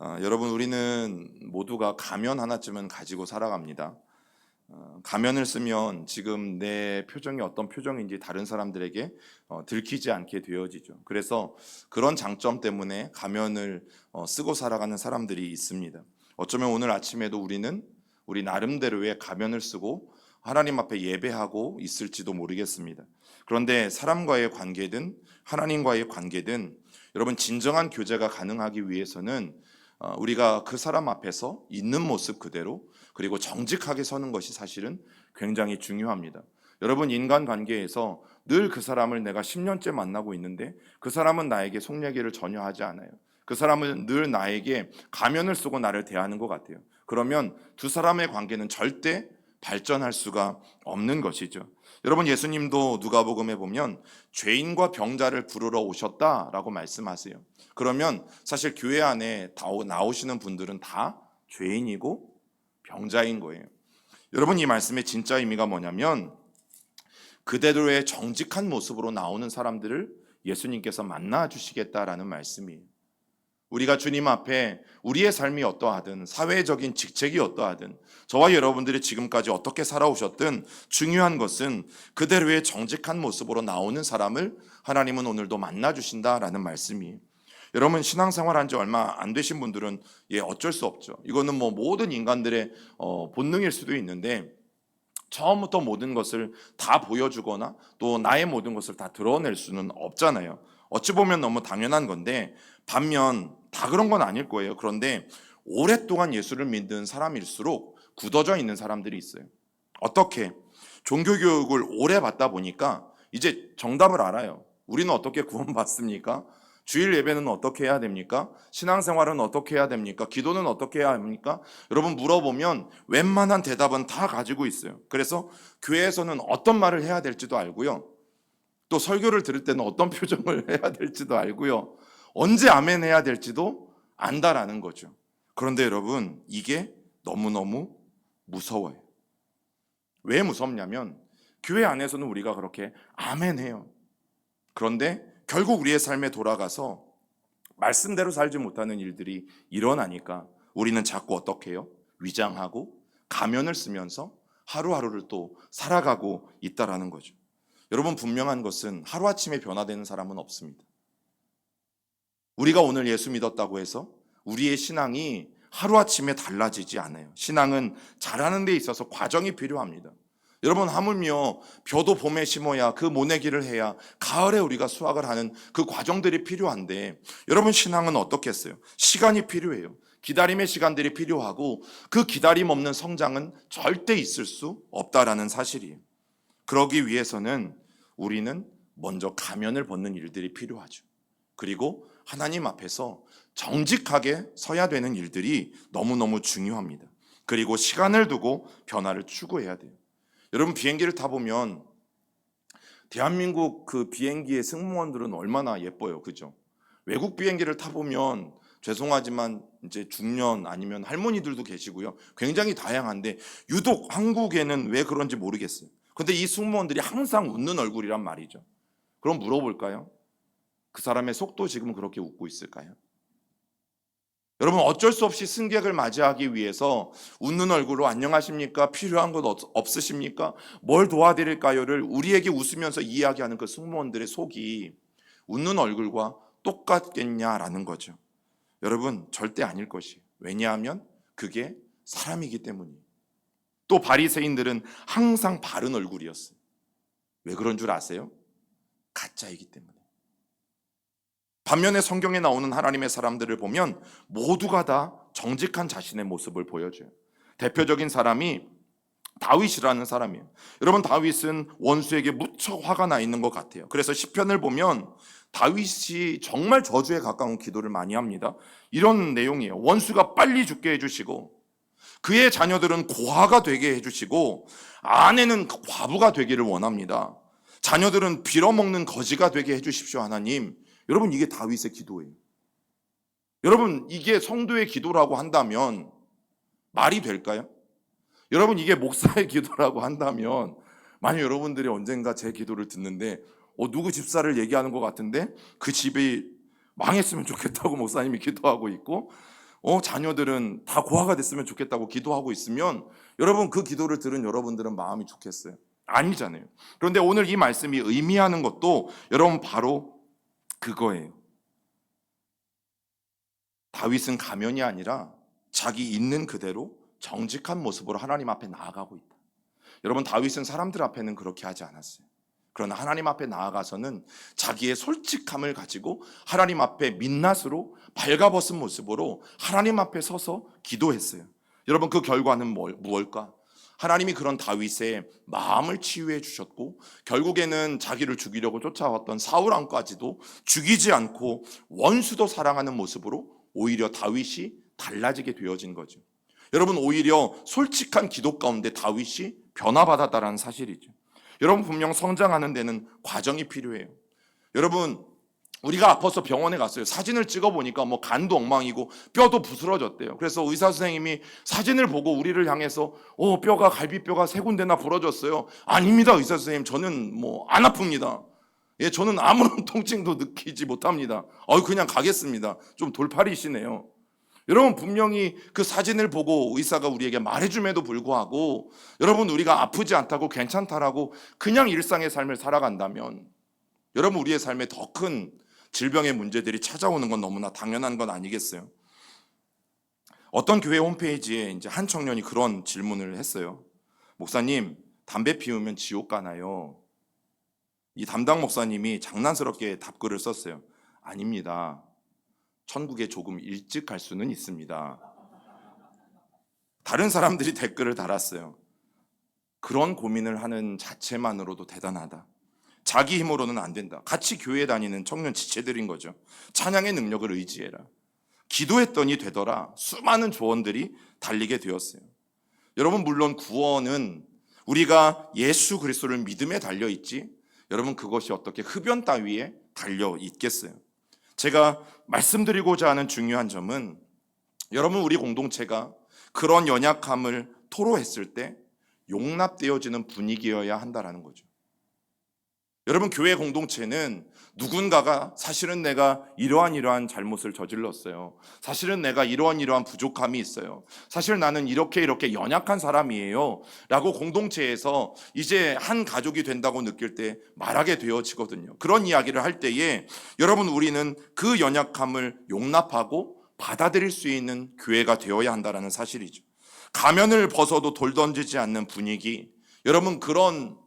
여러분, 우리는 모두가 가면 하나쯤은 가지고 살아갑니다. 가면을 쓰면 지금 내 표정이 어떤 표정인지 다른 사람들에게 들키지 않게 되어지죠. 그래서 그런 장점 때문에 가면을 쓰고 살아가는 사람들이 있습니다. 어쩌면 오늘 아침에도 우리는 우리 나름대로의 가면을 쓰고 하나님 앞에 예배하고 있을지도 모르겠습니다. 그런데 사람과의 관계든 하나님과의 관계든 여러분, 진정한 교제가 가능하기 위해서는 우리가 그 사람 앞에서 있는 모습 그대로 그리고 정직하게 서는 것이 사실은 굉장히 중요합니다. 여러분, 인간관계에서 늘 그 사람을 내가 10년째 만나고 있는데 그 사람은 나에게 속 얘기를 전혀 하지 않아요. 그 사람은 늘 나에게 가면을 쓰고 나를 대하는 것 같아요. 그러면 두 사람의 관계는 절대 발전할 수가 없는 것이죠. 여러분, 예수님도 누가복음에 보면 죄인과 병자를 부르러 오셨다라고 말씀하세요. 그러면 사실 교회 안에 나오시는 분들은 다 죄인이고 병자인 거예요. 여러분, 이 말씀의 진짜 의미가 뭐냐면 그대로의 정직한 모습으로 나오는 사람들을 예수님께서 만나 주시겠다라는 말씀이에요. 우리가 주님 앞에 우리의 삶이 어떠하든 사회적인 직책이 어떠하든 저와 여러분들이 지금까지 어떻게 살아오셨든 중요한 것은 그대로의 정직한 모습으로 나오는 사람을 하나님은 오늘도 만나 주신다라는 말씀이에요. 여러분, 신앙생활 한 지 얼마 안 되신 분들은 어쩔 수 없죠. 이거는 뭐 모든 인간들의 본능일 수도 있는데 처음부터 모든 것을 다 보여주거나 또 나의 모든 것을 다 드러낼 수는 없잖아요. 어찌 보면 너무 당연한 건데 반면 다 그런 건 아닐 거예요. 그런데 오랫동안 예수를 믿는 사람일수록 굳어져 있는 사람들이 있어요. 어떻게? 종교교육을 오래 받다 보니까 이제 정답을 알아요. 우리는 어떻게 구원받습니까? 주일 예배는 어떻게 해야 됩니까? 신앙생활은 어떻게 해야 됩니까? 기도는 어떻게 해야 합니까? 여러분, 물어보면 웬만한 대답은 다 가지고 있어요. 그래서 교회에서는 어떤 말을 해야 될지도 알고요. 또 설교를 들을 때는 어떤 표정을 해야 될지도 알고요. 언제 아멘 해야 될지도 안다라는 거죠. 그런데 여러분, 이게 너무너무 무서워요. 왜 무섭냐면 교회 안에서는 우리가 그렇게 아멘 해요. 그런데 결국 우리의 삶에 돌아가서 말씀대로 살지 못하는 일들이 일어나니까 우리는 자꾸 어떻게 해요? 위장하고 가면을 쓰면서 하루하루를 또 살아가고 있다라는 거죠. 여러분, 분명한 것은 하루아침에 변화되는 사람은 없습니다. 우리가 오늘 예수 믿었다고 해서 우리의 신앙이 하루아침에 달라지지 않아요. 신앙은 자라는 데 있어서 과정이 필요합니다. 여러분, 하물며 벼도 봄에 심어야 그 모내기를 해야 가을에 우리가 수확을 하는 그 과정들이 필요한데 여러분, 신앙은 어떻겠어요? 시간이 필요해요. 기다림의 시간들이 필요하고 그 기다림 없는 성장은 절대 있을 수 없다라는 사실이에요. 그러기 위해서는 우리는 먼저 가면을 벗는 일들이 필요하죠. 그리고 하나님 앞에서 정직하게 서야 되는 일들이 너무너무 중요합니다. 그리고 시간을 두고 변화를 추구해야 돼요. 여러분, 비행기를 타보면 대한민국 그 비행기의 승무원들은 얼마나 예뻐요. 그죠? 외국 비행기를 타보면 죄송하지만 이제 중년 아니면 할머니들도 계시고요. 굉장히 다양한데 유독 한국에는 왜 그런지 모르겠어요. 근데 이 승무원들이 항상 웃는 얼굴이란 말이죠. 그럼 물어볼까요? 그 사람의 속도 지금 그렇게 웃고 있을까요? 여러분, 어쩔 수 없이 승객을 맞이하기 위해서 웃는 얼굴로 안녕하십니까? 필요한 것 없으십니까? 뭘 도와드릴까요?를 우리에게 웃으면서 이야기하는 그 승무원들의 속이 웃는 얼굴과 똑같겠냐라는 거죠. 여러분, 절대 아닐 것이에요. 왜냐하면 그게 사람이기 때문이에요. 또 바리새인들은 항상 바른 얼굴이었어요. 왜 그런 줄 아세요? 가짜이기 때문에. 반면에 성경에 나오는 하나님의 사람들을 보면 모두가 다 정직한 자신의 모습을 보여줘요. 대표적인 사람이 다윗이라는 사람이에요. 여러분, 다윗은 원수에게 무척 화가 나 있는 것 같아요. 그래서 시편을 보면 다윗이 정말 저주에 가까운 기도를 많이 합니다. 이런 내용이에요. 원수가 빨리 죽게 해주시고 그의 자녀들은 고아가 되게 해주시고 아내는 과부가 되기를 원합니다. 자녀들은 빌어먹는 거지가 되게 해주십시오, 하나님. 여러분, 이게 다윗의 기도예요. 여러분, 이게 성도의 기도라고 한다면 말이 될까요? 여러분, 이게 목사의 기도라고 한다면 만약 여러분들이 언젠가 제 기도를 듣는데 누구 집사를 얘기하는 것 같은데 그 집이 망했으면 좋겠다고 목사님이 기도하고 있고 자녀들은 다 고아가 됐으면 좋겠다고 기도하고 있으면 여러분 그 기도를 들은 여러분들은 마음이 좋겠어요? 아니잖아요. 그런데 오늘 이 말씀이 의미하는 것도 여러분 바로 그거예요. 다윗은 가면이 아니라 자기 있는 그대로 정직한 모습으로 하나님 앞에 나아가고 있다. 여러분 다윗은 사람들 앞에는 그렇게 하지 않았어요. 그러나 하나님 앞에 나아가서는 자기의 솔직함을 가지고 하나님 앞에 민낯으로 발가벗은 모습으로 하나님 앞에 서서 기도했어요. 여러분 그 결과는 무엇일까? 하나님이 그런 다윗의 마음을 치유해 주셨고 결국에는 자기를 죽이려고 쫓아왔던 사울 왕까지도 죽이지 않고 원수도 사랑하는 모습으로 오히려 다윗이 달라지게 되어진 거죠. 여러분 오히려 솔직한 기도 가운데 다윗이 변화받았다는 사실이죠. 여러분 분명 성장하는 데는 과정이 필요해요. 여러분 우리가 아파서 병원에 갔어요. 사진을 찍어보니까 뭐 간도 엉망이고 뼈도 부스러졌대요. 그래서 의사 선생님이 사진을 보고 우리를 향해서 뼈가 갈비뼈가 3군데나 부러졌어요. 아닙니다 의사 선생님, 저는 뭐 안 아픕니다. 예, 저는 아무런 통증도 느끼지 못합니다. 그냥 가겠습니다. 좀 돌팔이시네요. 여러분 분명히 그 사진을 보고 의사가 우리에게 말해줌에도 불구하고 여러분 우리가 아프지 않다고 괜찮다라고 그냥 일상의 삶을 살아간다면 여러분 우리의 삶에 더 큰 질병의 문제들이 찾아오는 건 너무나 당연한 건 아니겠어요? 어떤 교회 홈페이지에 이제 한 청년이 그런 질문을 했어요. 목사님, 담배 피우면 지옥 가나요? 이 담당 목사님이 장난스럽게 답글을 썼어요. 아닙니다. 천국에 조금 일찍 갈 수는 있습니다. 다른 사람들이 댓글을 달았어요. 그런 고민을 하는 자체만으로도 대단하다. 자기 힘으로는 안 된다. 같이 교회 다니는 청년 지체들인 거죠. 찬양의 능력을 의지해라. 기도했더니 되더라. 수많은 조언들이 달리게 되었어요. 여러분 물론 구원은 우리가 예수 그리스도를 믿음에 달려 있지 여러분 그것이 어떻게 흡연 따위에 달려 있겠어요? 제가 말씀드리고자 하는 중요한 점은 여러분 우리 공동체가 그런 연약함을 토로했을 때 용납되어지는 분위기여야 한다는 거죠. 여러분 교회 공동체는 누군가가 사실은 내가 이러한 잘못을 저질렀어요. 사실은 내가 이러한 부족함이 있어요. 사실 나는 이렇게 연약한 사람이에요. 라고 공동체에서 이제 한 가족이 된다고 느낄 때 말하게 되어지거든요. 그런 이야기를 할 때에 여러분 우리는 그 연약함을 용납하고 받아들일 수 있는 교회가 되어야 한다는 사실이죠. 가면을 벗어도 돌 던지지 않는 분위기, 여러분 그런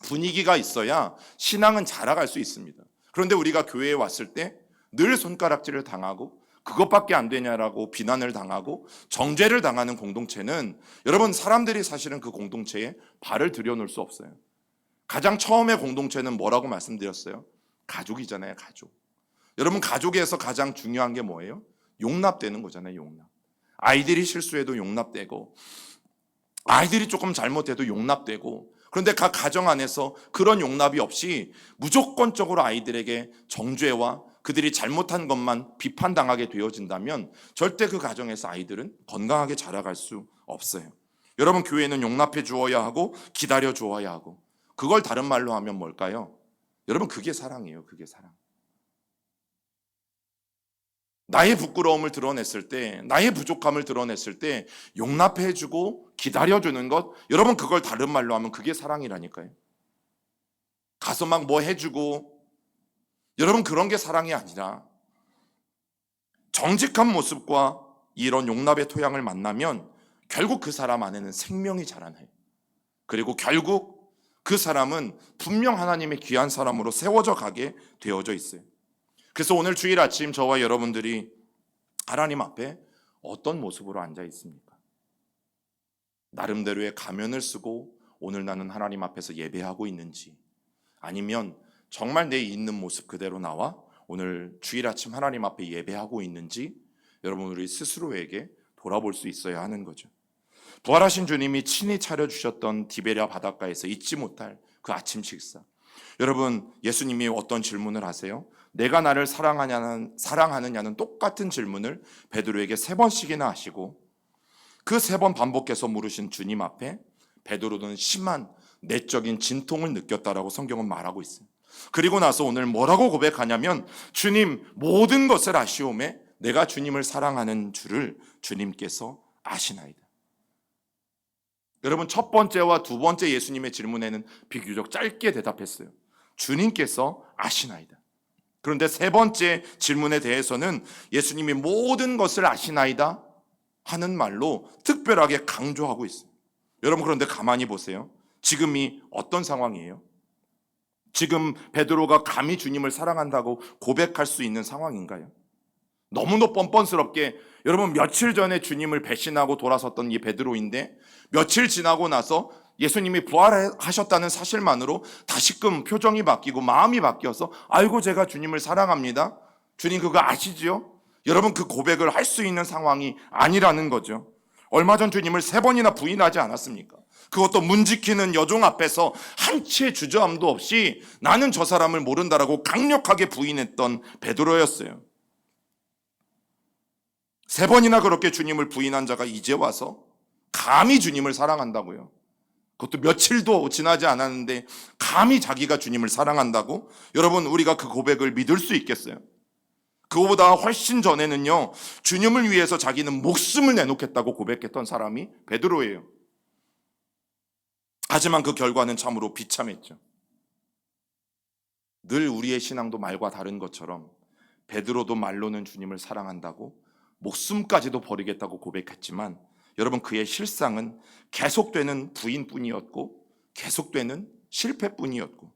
분위기가 있어야 신앙은 자라갈 수 있습니다. 그런데 우리가 교회에 왔을 때 늘 손가락질을 당하고 그것밖에 안 되냐라고 비난을 당하고 정죄를 당하는 공동체는 여러분 사람들이 사실은 그 공동체에 발을 들여놓을 수 없어요. 가장 처음에 공동체는 뭐라고 말씀드렸어요? 가족이잖아요. 가족. 여러분 가족에서 가장 중요한 게 뭐예요? 용납되는 거잖아요. 용납. 아이들이 실수해도 용납되고 아이들이 조금 잘못해도 용납되고 그런데 각 가정 안에서 그런 용납이 없이 무조건적으로 아이들에게 정죄와 그들이 잘못한 것만 비판당하게 되어진다면 절대 그 가정에서 아이들은 건강하게 자라갈 수 없어요. 여러분 교회는 용납해 주어야 하고 기다려 주어야 하고 그걸 다른 말로 하면 뭘까요? 여러분 그게 사랑이에요. 그게 사랑. 나의 부끄러움을 드러냈을 때, 나의 부족함을 드러냈을 때 용납해주고 기다려주는 것, 여러분 그걸 다른 말로 하면 그게 사랑이라니까요. 가서 막 뭐 해주고 여러분 그런 게 사랑이 아니라 정직한 모습과 이런 용납의 토양을 만나면 결국 그 사람 안에는 생명이 자라나요. 그리고 결국 그 사람은 분명 하나님의 귀한 사람으로 세워져 가게 되어져 있어요. 그래서 오늘 주일 아침 저와 여러분들이 하나님 앞에 어떤 모습으로 앉아 있습니까? 나름대로의 가면을 쓰고 오늘 나는 하나님 앞에서 예배하고 있는지 아니면 정말 내 있는 모습 그대로 나와 오늘 주일 아침 하나님 앞에 예배하고 있는지 여러분 우리 스스로에게 돌아볼 수 있어야 하는 거죠. 부활하신 주님이 친히 차려주셨던 디베랴 바닷가에서 잊지 못할 그 아침 식사. 여러분 예수님이 어떤 질문을 하세요? 내가 나를 사랑하느냐는 똑같은 질문을 베드로에게 3번씩이나 하시고 그 3번 반복해서 물으신 주님 앞에 베드로는 심한 내적인 진통을 느꼈다라고 성경은 말하고 있어요. 그리고 나서 오늘 뭐라고 고백하냐면 주님 모든 것을 아시오매 내가 주님을 사랑하는 줄을 주님께서 아시나이다. 여러분, 첫 번째와 두 번째 예수님의 질문에는 비교적 짧게 대답했어요. 주님께서 아시나이다. 그런데 세 번째 질문에 대해서는 예수님이 모든 것을 아시나이다 하는 말로 특별하게 강조하고 있어요. 여러분, 그런데 가만히 보세요. 지금이 어떤 상황이에요? 지금 베드로가 감히 주님을 사랑한다고 고백할 수 있는 상황인가요? 너무도 뻔뻔스럽게, 여러분, 며칠 전에 주님을 배신하고 돌아섰던 이 베드로인데 며칠 지나고 나서 예수님이 부활하셨다는 사실만으로 다시금 표정이 바뀌고 마음이 바뀌어서 아이고, 제가 주님을 사랑합니다. 주님 그거 아시지요? 여러분, 그 고백을 할 수 있는 상황이 아니라는 거죠. 얼마 전 주님을 3번이나 부인하지 않았습니까? 그것도 문 지키는 여종 앞에서 한치의 주저함도 없이 나는 저 사람을 모른다라고 강력하게 부인했던 베드로였어요. 3번이나 그렇게 주님을 부인한 자가 이제 와서 감히 주님을 사랑한다고요. 그것도 며칠도 지나지 않았는데 감히 자기가 주님을 사랑한다고? 여러분, 우리가 그 고백을 믿을 수 있겠어요? 그거보다 훨씬 전에는요, 주님을 위해서 자기는 목숨을 내놓겠다고 고백했던 사람이 베드로예요. 하지만 그 결과는 참으로 비참했죠. 늘 우리의 신앙도 말과 다른 것처럼 베드로도 말로는 주님을 사랑한다고 목숨까지도 버리겠다고 고백했지만 여러분, 그의 실상은 계속되는 부인뿐이었고 계속되는 실패뿐이었고,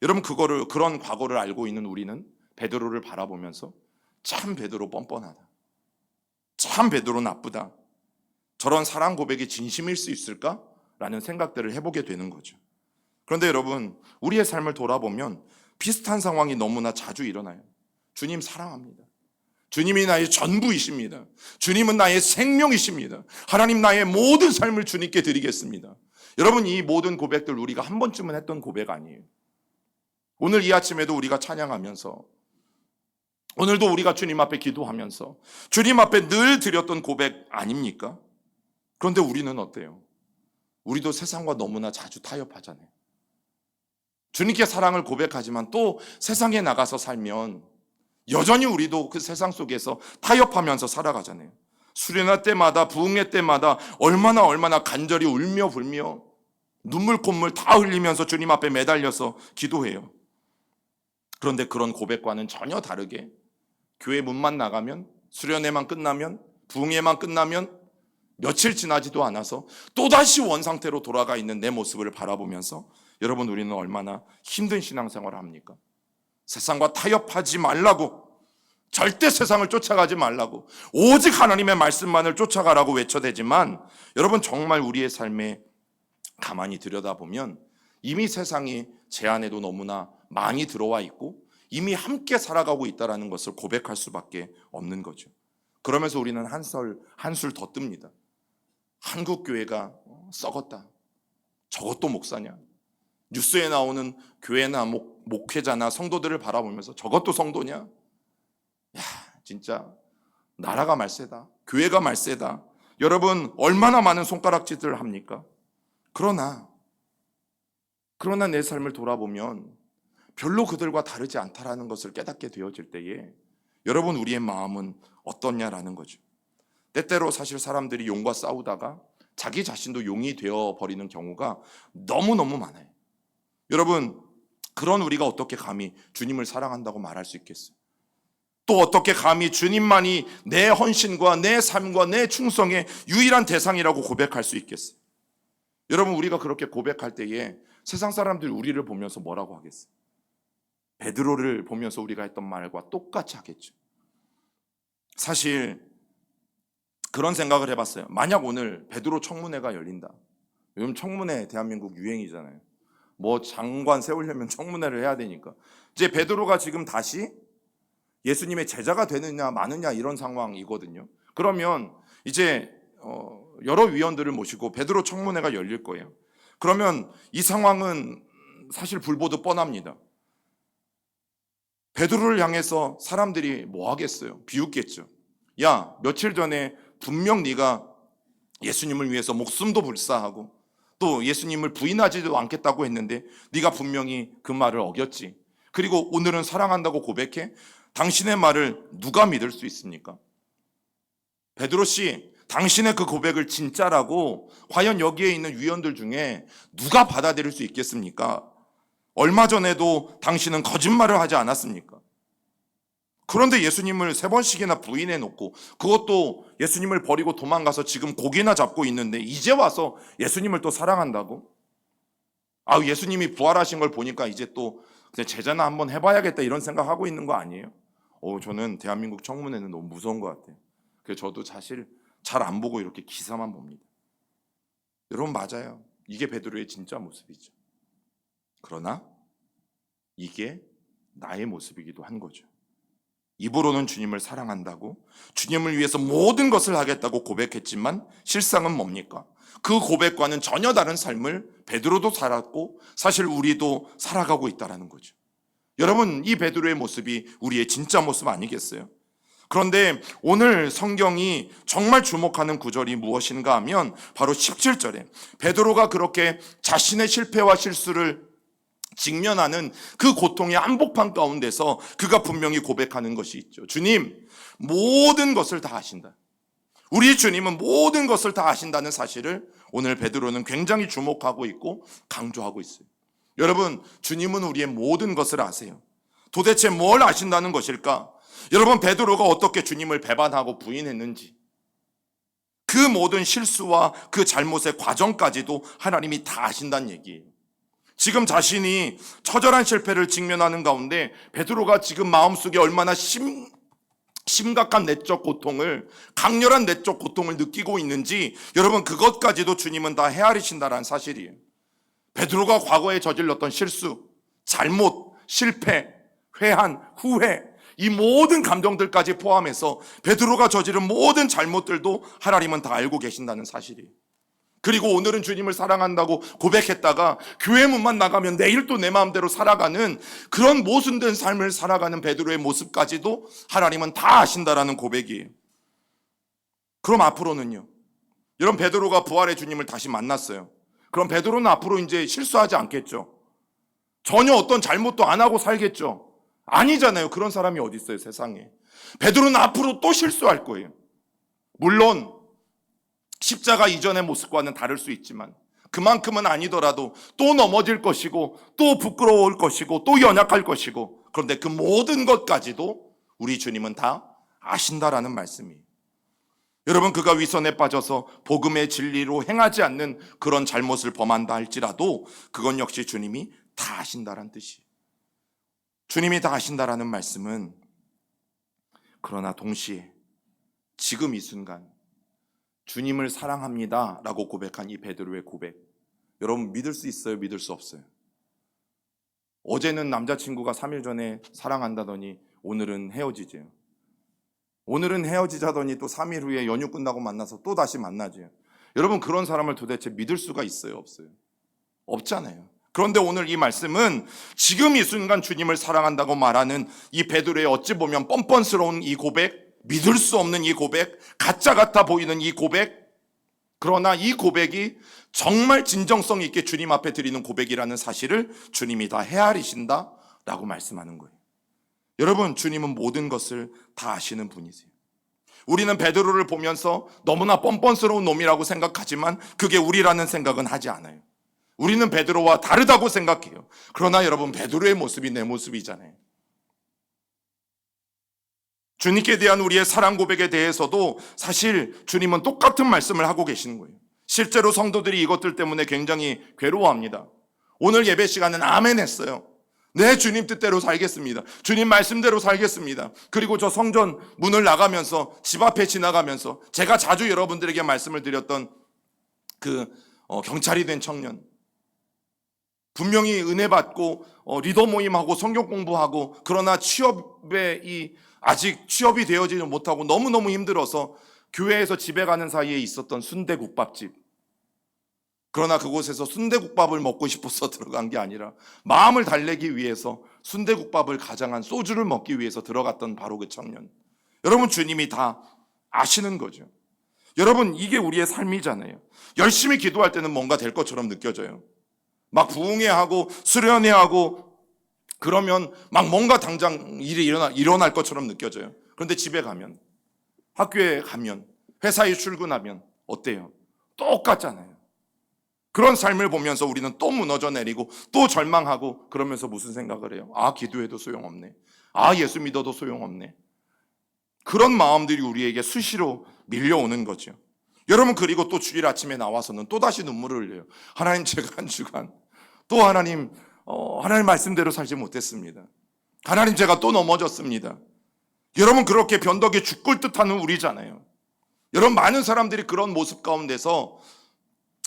여러분, 그런 과거를 알고 있는 우리는 베드로를 바라보면서 참 베드로 뻔뻔하다, 참 베드로 나쁘다, 저런 사랑 고백이 진심일 수 있을까? 라는 생각들을 해보게 되는 거죠. 그런데 여러분, 우리의 삶을 돌아보면 비슷한 상황이 너무나 자주 일어나요. 주님 사랑합니다. 주님이 나의 전부이십니다. 주님은 나의 생명이십니다. 하나님, 나의 모든 삶을 주님께 드리겠습니다. 여러분, 이 모든 고백들 우리가 한 번쯤은 했던 고백 아니에요? 오늘 이 아침에도 우리가 찬양하면서, 오늘도 우리가 주님 앞에 기도하면서 주님 앞에 늘 드렸던 고백 아닙니까? 그런데 우리는 어때요? 우리도 세상과 너무나 자주 타협하잖아요. 주님께 사랑을 고백하지만 또 세상에 나가서 살면 여전히 우리도 그 세상 속에서 타협하면서 살아가잖아요. 수련회 때마다, 부흥회 때마다 얼마나 간절히 울며 불며 눈물 콧물 다 흘리면서 주님 앞에 매달려서 기도해요. 그런데 그런 고백과는 전혀 다르게 교회 문만 나가면, 수련회만 끝나면, 부흥회만 끝나면 며칠 지나지도 않아서 또다시 원상태로 돌아가 있는 내 모습을 바라보면서 여러분, 우리는 얼마나 힘든 신앙생활을 합니까? 세상과 타협하지 말라고, 절대 세상을 쫓아가지 말라고, 오직 하나님의 말씀만을 쫓아가라고 외쳐대지만 여러분, 정말 우리의 삶에 가만히 들여다보면 이미 세상이 제 안에도 너무나 많이 들어와 있고 이미 함께 살아가고 있다는 것을 고백할 수밖에 없는 거죠. 그러면서 우리는 한술 더 뜹니다. 한국교회가 썩었다, 저것도 목사냐, 뉴스에 나오는 교회나 목회자나 성도들을 바라보면서 저것도 성도냐, 야, 진짜 나라가 말세다, 교회가 말세다. 여러분, 얼마나 많은 손가락질을 합니까? 그러나 내 삶을 돌아보면 별로 그들과 다르지 않다라는 것을 깨닫게 되어질 때에 여러분, 우리의 마음은 어떻냐라는 거죠. 때때로 사실 사람들이 용과 싸우다가 자기 자신도 용이 되어버리는 경우가 너무너무 많아요. 여러분, 그런 우리가 어떻게 감히 주님을 사랑한다고 말할 수 있겠어요? 또 어떻게 감히 주님만이 내 헌신과 내 삶과 내 충성의 유일한 대상이라고 고백할 수 있겠어요? 여러분, 우리가 그렇게 고백할 때에 세상 사람들이 우리를 보면서 뭐라고 하겠어요? 베드로를 보면서 우리가 했던 말과 똑같이 하겠죠. 사실 그런 생각을 해봤어요. 만약 오늘 베드로 청문회가 열린다. 요즘 청문회 대한민국 유행이잖아요. 뭐 장관 세우려면 청문회를 해야 되니까. 이제 베드로가 지금 다시 예수님의 제자가 되느냐 마느냐 이런 상황이거든요. 그러면 이제 여러 위원들을 모시고 베드로 청문회가 열릴 거예요. 그러면 이 상황은 사실 불보듯 뻔합니다. 베드로를 향해서 사람들이 뭐 하겠어요? 비웃겠죠. 야, 며칠 전에 분명 네가 예수님을 위해서 목숨도 불사하고 또 예수님을 부인하지도 않겠다고 했는데 네가 분명히 그 말을 어겼지. 그리고 오늘은 사랑한다고 고백해? 당신의 말을 누가 믿을 수 있습니까? 베드로 씨, 당신의 그 고백을 진짜라고 과연 여기에 있는 위원들 중에 누가 받아들일 수 있겠습니까? 얼마 전에도 당신은 거짓말을 하지 않았습니까? 그런데 예수님을 3번씩이나 부인해 놓고, 그것도 예수님을 버리고 도망가서 지금 고기나 잡고 있는데 이제 와서 예수님을 또 사랑한다고? 예수님이 부활하신 걸 보니까 이제 또 그냥 제자나 한번 해봐야겠다 이런 생각하고 있는 거 아니에요? 저는 대한민국 청문회는 너무 무서운 것 같아요. 그래서 저도 사실 잘 안 보고 이렇게 기사만 봅니다. 여러분, 맞아요. 이게 베드로의 진짜 모습이죠. 그러나 이게 나의 모습이기도 한 거죠. 입으로는 주님을 사랑한다고, 주님을 위해서 모든 것을 하겠다고 고백했지만 실상은 뭡니까? 그 고백과는 전혀 다른 삶을 베드로도 살았고 사실 우리도 살아가고 있다는 거죠. 여러분, 이 베드로의 모습이 우리의 진짜 모습 아니겠어요? 그런데 오늘 성경이 정말 주목하는 구절이 무엇인가 하면 바로 17절에 베드로가 그렇게 자신의 실패와 실수를 직면하는 그 고통의 한복판 가운데서 그가 분명히 고백하는 것이 있죠. 주님, 모든 것을 다 아신다. 우리 주님은 모든 것을 다 아신다는 사실을 오늘 베드로는 굉장히 주목하고 있고 강조하고 있어요. 여러분, 주님은 우리의 모든 것을 아세요. 도대체 뭘 아신다는 것일까? 여러분, 베드로가 어떻게 주님을 배반하고 부인했는지, 그 모든 실수와 그 잘못의 과정까지도 하나님이 다 아신다는 얘기예요. 지금 자신이 처절한 실패를 직면하는 가운데 베드로가 지금 마음속에 얼마나 심각한 내적 고통을, 강렬한 내적 고통을 느끼고 있는지, 여러분, 그것까지도 주님은 다 헤아리신다는 사실이에요. 베드로가 과거에 저질렀던 실수, 잘못, 실패, 회한, 후회, 이 모든 감정들까지 포함해서 베드로가 저지른 모든 잘못들도 하나님은 다 알고 계신다는 사실이에요. 그리고 오늘은 주님을 사랑한다고 고백했다가 교회 문만 나가면 내일 또 내 마음대로 살아가는 그런 모순된 삶을 살아가는 베드로의 모습까지도 하나님은 다 아신다라는 고백이에요. 그럼 앞으로는요? 여러분, 베드로가 부활의 주님을 다시 만났어요. 그럼 베드로는 앞으로 이제 실수하지 않겠죠? 전혀 어떤 잘못도 안 하고 살겠죠? 아니잖아요. 그런 사람이 어디 있어요, 세상에. 베드로는 앞으로 또 실수할 거예요. 물론 십자가 이전의 모습과는 다를 수 있지만 그만큼은 아니더라도 또 넘어질 것이고 또 부끄러울 것이고 또 연약할 것이고, 그런데 그 모든 것까지도 우리 주님은 다 아신다라는 말씀이에요. 여러분, 그가 위선에 빠져서 복음의 진리로 행하지 않는 그런 잘못을 범한다 할지라도 그건 역시 주님이 다 아신다라는 뜻이에요. 주님이 다 아신다라는 말씀은 그러나 동시에 지금 이 순간 주님을 사랑합니다 라고 고백한 이 베드로의 고백, 여러분 믿을 수 있어요? 믿을 수 없어요? 어제는 남자친구가 3일 전에 사랑한다더니 오늘은 헤어지죠. 오늘은 헤어지자더니 또 3일 후에 연휴 끝나고 만나서 또 다시 만나죠. 여러분, 그런 사람을 도대체 믿을 수가 있어요? 없어요? 없잖아요. 그런데 오늘 이 말씀은 지금 이 순간 주님을 사랑한다고 말하는 이 베드로의 어찌 보면 뻔뻔스러운 이 고백, 믿을 수 없는 이 고백, 가짜 같아 보이는 이 고백, 그러나 이 고백이 정말 진정성 있게 주님 앞에 드리는 고백이라는 사실을 주님이 다 헤아리신다라고 말씀하는 거예요. 여러분, 주님은 모든 것을 다 아시는 분이세요. 우리는 베드로를 보면서 너무나 뻔뻔스러운 놈이라고 생각하지만 그게 우리라는 생각은 하지 않아요. 우리는 베드로와 다르다고 생각해요. 그러나 여러분, 베드로의 모습이 내 모습이잖아요. 주님께 대한 우리의 사랑 고백에 대해서도 사실 주님은 똑같은 말씀을 하고 계시는 거예요. 실제로 성도들이 이것들 때문에 굉장히 괴로워합니다. 오늘 예배 시간은 아멘 했어요. 네, 주님 뜻대로 살겠습니다. 주님 말씀대로 살겠습니다. 그리고 저 성전 문을 나가면서, 집 앞에 지나가면서 제가 자주 여러분들에게 말씀을 드렸던 그 경찰이 된 청년, 분명히 은혜 받고 리더 모임하고 성경 공부하고, 그러나 아직 취업이 되어지지 못하고 너무너무 힘들어서 교회에서 집에 가는 사이에 있었던 순대국밥집. 그러나 그곳에서 순대국밥을 먹고 싶어서 들어간 게 아니라 마음을 달래기 위해서 순대국밥을 가장한 소주를 먹기 위해서 들어갔던 바로 그 청년. 여러분, 주님이 다 아시는 거죠. 여러분, 이게 우리의 삶이잖아요. 열심히 기도할 때는 뭔가 될 것처럼 느껴져요. 막 부흥회하고 수련회하고 그러면 막 뭔가 당장 일이 일어날 것처럼 느껴져요. 그런데 집에 가면, 학교에 가면, 회사에 출근하면 어때요? 똑같잖아요. 그런 삶을 보면서 우리는 또 무너져 내리고 또 절망하고, 그러면서 무슨 생각을 해요? 아, 기도해도 소용없네. 아, 예수 믿어도 소용없네. 그런 마음들이 우리에게 수시로 밀려오는 거죠. 여러분, 그리고 또 주일 아침에 나와서는 또다시 눈물을 흘려요. 하나님, 제가 한 주간 또 하나님 말씀대로 살지 못했습니다. 하나님, 제가 또 넘어졌습니다. 여러분, 그렇게 변덕에 죽을 듯하는 우리잖아요. 여러분, 많은 사람들이 그런 모습 가운데서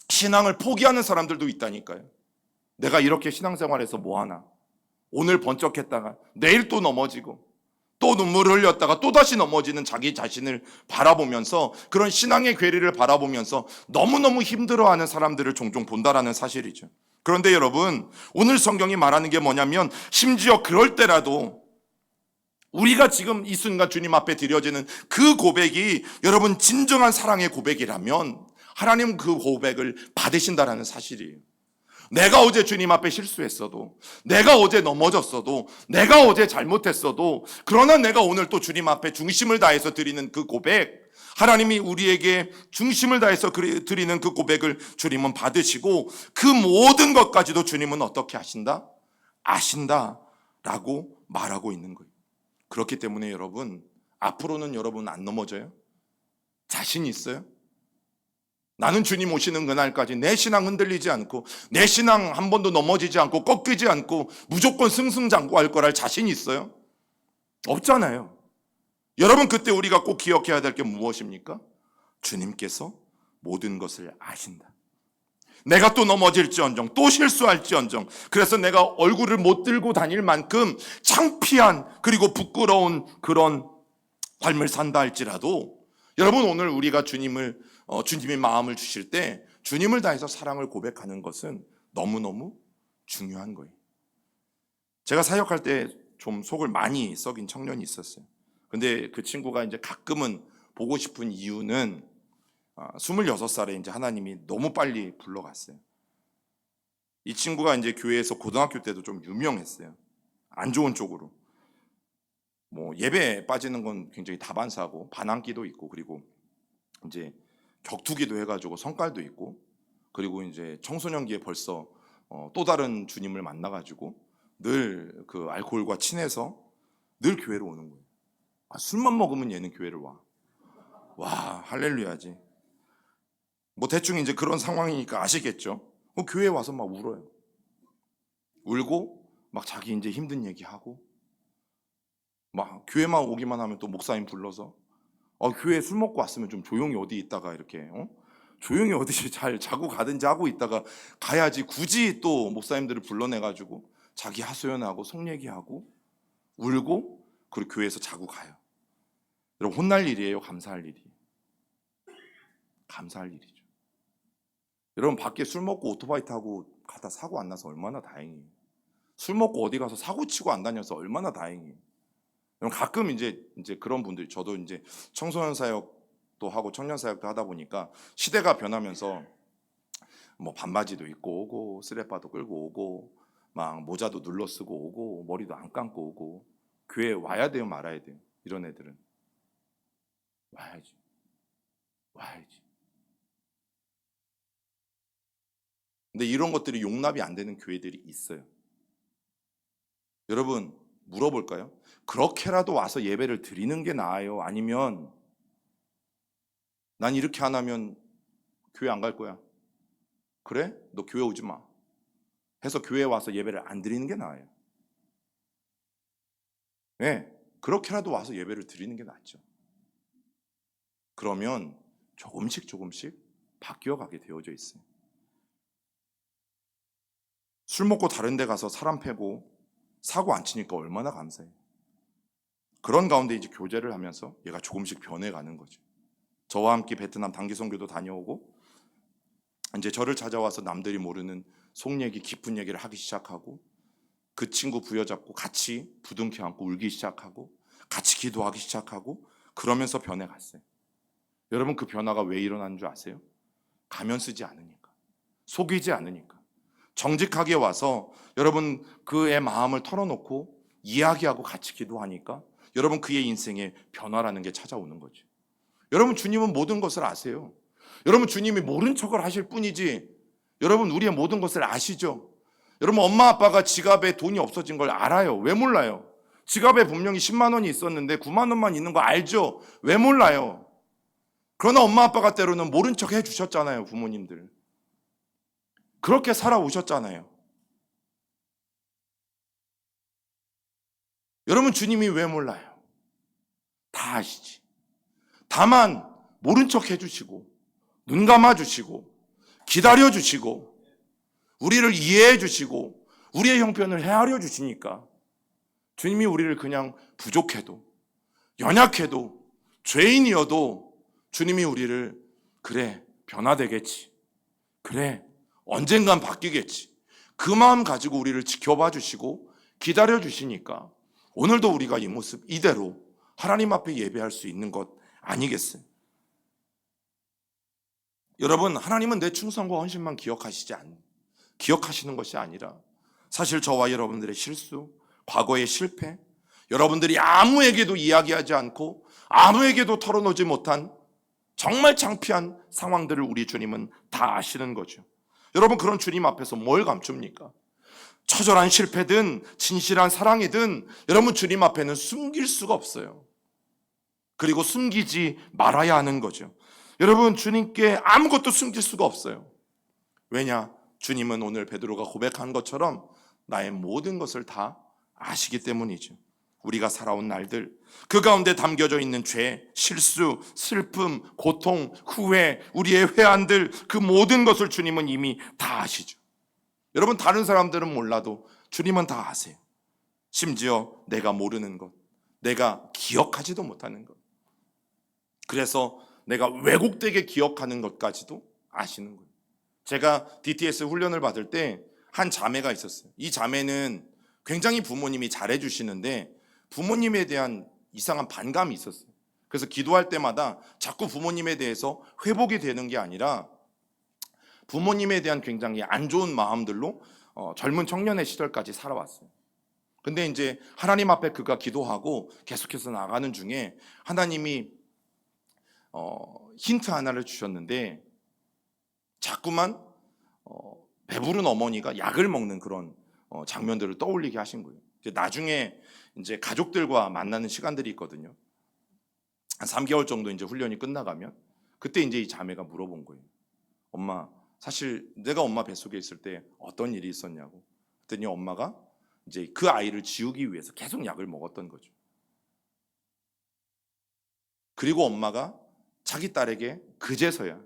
신앙을 포기하는 사람들도 있다니까요. 내가 이렇게 신앙생활해서 뭐하나, 오늘 번쩍했다가 내일 또 넘어지고 또 눈물을 흘렸다가 또다시 넘어지는 자기 자신을 바라보면서, 그런 신앙의 괴리를 바라보면서 너무너무 힘들어하는 사람들을 종종 본다라는 사실이죠. 그런데 여러분, 오늘 성경이 말하는 게 뭐냐면, 심지어 그럴 때라도 우리가 지금 이 순간 주님 앞에 드려지는 그 고백이 여러분 진정한 사랑의 고백이라면 하나님 그 고백을 받으신다라는 사실이에요. 내가 어제 주님 앞에 실수했어도, 내가 어제 넘어졌어도, 내가 어제 잘못했어도, 그러나 내가 오늘 또 주님 앞에 중심을 다해서 드리는 그 고백, 하나님이 우리에게 중심을 다해서 드리는 그 고백을 주님은 받으시고, 그 모든 것까지도 주님은 어떻게 하신다? 아신다 라고 말하고 있는 거예요. 그렇기 때문에 여러분, 앞으로는 여러분 안 넘어져요? 자신 있어요? 나는 주님 오시는 그날까지 내 신앙 흔들리지 않고, 내 신앙 한 번도 넘어지지 않고 꺾이지 않고 무조건 승승장구할 거랄 자신 있어요? 없잖아요. 여러분, 그때 우리가 꼭 기억해야 될 게 무엇입니까? 주님께서 모든 것을 아신다. 내가 또 넘어질지언정, 또 실수할지언정, 그래서 내가 얼굴을 못 들고 다닐 만큼 창피한, 그리고 부끄러운 그런 삶을 산다 할지라도, 여러분, 오늘 우리가 주님이 마음을 주실 때 주님을 다해서 사랑을 고백하는 것은 너무너무 중요한 거예요. 제가 사역할 때 좀 속을 많이 썩인 청년이 있었어요. 근데 그 친구가 이제 가끔은 보고 싶은 이유는 26살에 이제 하나님이 너무 빨리 불러갔어요. 이 친구가 이제 교회에서 고등학교 때도 좀 유명했어요. 안 좋은 쪽으로. 뭐 예배에 빠지는 건 굉장히 다반사고, 반항기도 있고, 그리고 이제 격투기도 해가지고 성깔도 있고, 그리고 이제 청소년기에 벌써 또 다른 주님을 만나가지고 늘 그 알코올과 친해서 늘 교회로 오는 거예요. 술만 먹으면 얘는 교회를 와. 와, 할렐루야지. 뭐 대충 이제 그런 상황이니까 아시겠죠? 교회에 와서 막 울어요. 울고 막 자기 이제 힘든 얘기하고, 막 교회만 오기만 하면 또 목사님 불러서 교회 술 먹고 왔으면 좀 조용히 어디 있다가 이렇게 조용히 어디 잘 자고 가든지 하고 있다가 가야지, 굳이 또 목사님들을 불러내가지고 자기 하소연하고 속 얘기하고 울고, 그리고 교회에서 자고 가요. 여러분, 혼날 일이에요? 감사할 일이에요? 감사할 일이죠. 여러분, 밖에 술 먹고 오토바이 타고 가다 사고 안 나서 얼마나 다행이에요. 술 먹고 어디 가서 사고 치고 안 다녀서 얼마나 다행이에요. 여러분, 가끔 이제 그런 분들이, 저도 이제 청소년 사역도 하고 청년 사역도 하다 보니까 시대가 변하면서 뭐 반바지도 입고 오고, 쓰레빠도 끌고 오고, 막 모자도 눌러 쓰고 오고, 머리도 안 감고 오고, 교회에 와야 돼요, 말아야 돼요? 이런 애들은 와야지. 근데 이런 것들이 용납이 안 되는 교회들이 있어요. 여러분, 물어볼까요? 그렇게라도 와서 예배를 드리는 게 나아요? 아니면 난 이렇게 안 하면 교회 안 갈 거야, 그래? 너 교회 오지 마 해서 교회에 와서 예배를 안 드리는 게 나아요? 네, 그렇게라도 와서 예배를 드리는 게 낫죠. 그러면 조금씩 바뀌어가게 되어져 있어요. 술 먹고 다른 데 가서 사람 패고 사고 안 치니까 얼마나 감사해요. 그런 가운데 이제 교제를 하면서 얘가 조금씩 변해가는 거죠. 저와 함께 베트남 단기 선교도 다녀오고, 이제 저를 찾아와서 남들이 모르는 속 얘기, 깊은 얘기를 하기 시작하고, 그 친구 부여잡고 같이 부둥켜 안고 울기 시작하고, 같이 기도하기 시작하고, 그러면서 변해갔어요. 여러분, 그 변화가 왜 일어나는 줄 아세요? 가면 쓰지 않으니까, 속이지 않으니까, 정직하게 와서 여러분 그의 마음을 털어놓고 이야기하고 같이 기도하니까 여러분 그의 인생에 변화라는 게 찾아오는 거죠. 여러분 주님은 모든 것을 아세요. 여러분 주님이 모른 척을 하실 뿐이지 여러분 우리의 모든 것을 아시죠. 여러분 엄마 아빠가 지갑에 돈이 없어진 걸 알아요. 왜 몰라요? 지갑에 분명히 10만 원이 있었는데 9만 원만 있는 거 알죠. 왜 몰라요? 그러나 엄마 아빠가 때로는 모른 척 해주셨잖아요. 부모님들 그렇게 살아오셨잖아요. 여러분 주님이 왜 몰라요? 다 아시지. 다만 모른 척 해주시고 눈 감아주시고 기다려주시고 우리를 이해해주시고 우리의 형편을 헤아려 주시니까 주님이 우리를 그냥 부족해도 연약해도 죄인이어도 주님이 우리를 그래 변화되겠지, 그래 언젠간 바뀌겠지, 그 마음 가지고 우리를 지켜봐 주시고 기다려 주시니까 오늘도 우리가 이 모습 이대로 하나님 앞에 예배할 수 있는 것 아니겠어요? 여러분 하나님은 내 충성과 헌신만 기억하시는 것이 아니라 사실 저와 여러분들의 실수, 과거의 실패, 여러분들이 아무에게도 이야기하지 않고 아무에게도 털어놓지 못한 정말 창피한 상황들을 우리 주님은 다 아시는 거죠. 여러분 그런 주님 앞에서 뭘 감춥니까? 처절한 실패든 진실한 사랑이든 여러분 주님 앞에는 숨길 수가 없어요. 그리고 숨기지 말아야 하는 거죠. 여러분 주님께 아무것도 숨길 수가 없어요. 왜냐? 주님은 오늘 베드로가 고백한 것처럼 나의 모든 것을 다 아시기 때문이죠. 우리가 살아온 날들 그 가운데 담겨져 있는 죄, 실수, 슬픔, 고통, 후회, 우리의 회한들 그 모든 것을 주님은 이미 다 아시죠. 여러분 다른 사람들은 몰라도 주님은 다 아세요. 심지어 내가 모르는 것, 내가 기억하지도 못하는 것, 그래서 내가 왜곡되게 기억하는 것까지도 아시는 거예요. 제가 DTS 훈련을 받을 때 한 자매가 있었어요. 이 자매는 굉장히 부모님이 잘해주시는데 부모님에 대한 이상한 반감이 있었어요. 그래서 기도할 때마다 자꾸 부모님에 대해서 회복이 되는 게 아니라 부모님에 대한 굉장히 안 좋은 마음들로 젊은 청년의 시절까지 살아왔어요. 근데 이제 하나님 앞에 그가 기도하고 계속해서 나가는 중에 하나님이 힌트 하나를 주셨는데 자꾸만 배부른 어머니가 약을 먹는 그런 장면들을 떠올리게 하신 거예요. 나중에 이제 가족들과 만나는 시간들이 있거든요. 한 3개월 정도 이제 훈련이 끝나가면 그때 이제 이 자매가 물어본 거예요. 엄마, 사실 내가 엄마 뱃속에 있을 때 어떤 일이 있었냐고. 그랬더니 엄마가 이제 그 아이를 지우기 위해서 계속 약을 먹었던 거죠. 그리고 엄마가 자기 딸에게 그제서야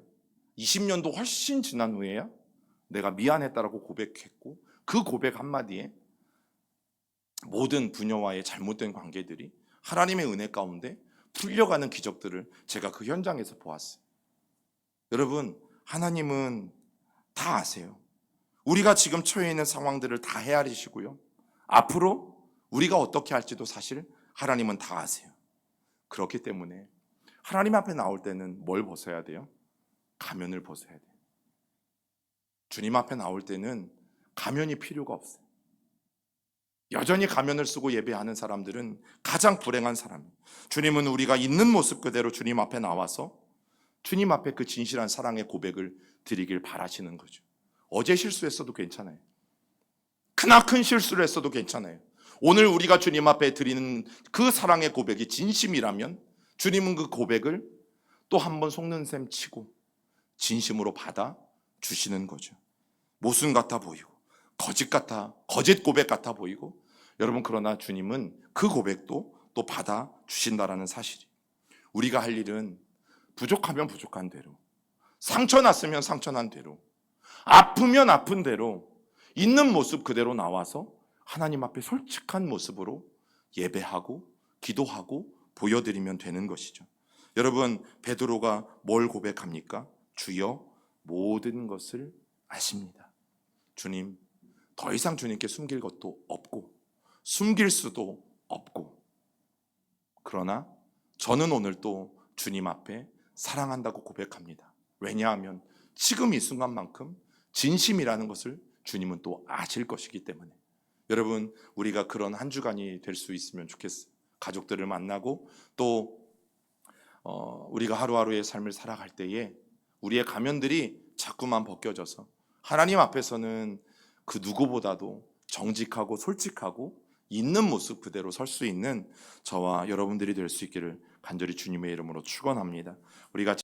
20년도 훨씬 지난 후에야 내가 미안했다라고 고백했고 그 고백 한마디에 모든 부녀와의 잘못된 관계들이 하나님의 은혜 가운데 풀려가는 기적들을 제가 그 현장에서 보았어요. 여러분 하나님은 다 아세요. 우리가 지금 처해 있는 상황들을 다 헤아리시고요. 앞으로 우리가 어떻게 할지도 사실 하나님은 다 아세요. 그렇기 때문에 하나님 앞에 나올 때는 뭘 벗어야 돼요? 가면을 벗어야 돼요. 주님 앞에 나올 때는 가면이 필요가 없어요. 여전히 가면을 쓰고 예배하는 사람들은 가장 불행한 사람이에요. 주님은 우리가 있는 모습 그대로 주님 앞에 나와서 주님 앞에 그 진실한 사랑의 고백을 드리길 바라시는 거죠. 어제 실수했어도 괜찮아요. 크나큰 실수를 했어도 괜찮아요. 오늘 우리가 주님 앞에 드리는 그 사랑의 고백이 진심이라면 주님은 그 고백을 또 한 번 속는 셈 치고 진심으로 받아 주시는 거죠. 모순 같아 보이고 거짓 고백 같아 보이고 여러분 그러나 주님은 그 고백도 또 받아 주신다라는 사실이 우리가 할 일은 부족하면 부족한 대로 상처 났으면 상처 난 대로 아프면 아픈 대로 있는 모습 그대로 나와서 하나님 앞에 솔직한 모습으로 예배하고 기도하고 보여드리면 되는 것이죠. 여러분 베드로가 뭘 고백합니까? 주여 모든 것을 아십니다. 주님 더 이상 주님께 숨길 것도 없고 숨길 수도 없고 그러나 저는 오늘 또 주님 앞에 사랑한다고 고백합니다. 왜냐하면 지금 이 순간만큼 진심이라는 것을 주님은 또 아실 것이기 때문에 여러분, 우리가 그런 한 주간이 될 수 있으면 좋겠어요. 가족들을 만나고 또 우리가 하루하루의 삶을 살아갈 때에 우리의 가면들이 자꾸만 벗겨져서 하나님 앞에서는 그 누구보다도 정직하고 솔직하고 있는 모습 그대로 설 수 있는 저와 여러분들이 될 수 있기를 간절히 주님의 이름으로 축원합니다. 우리 같이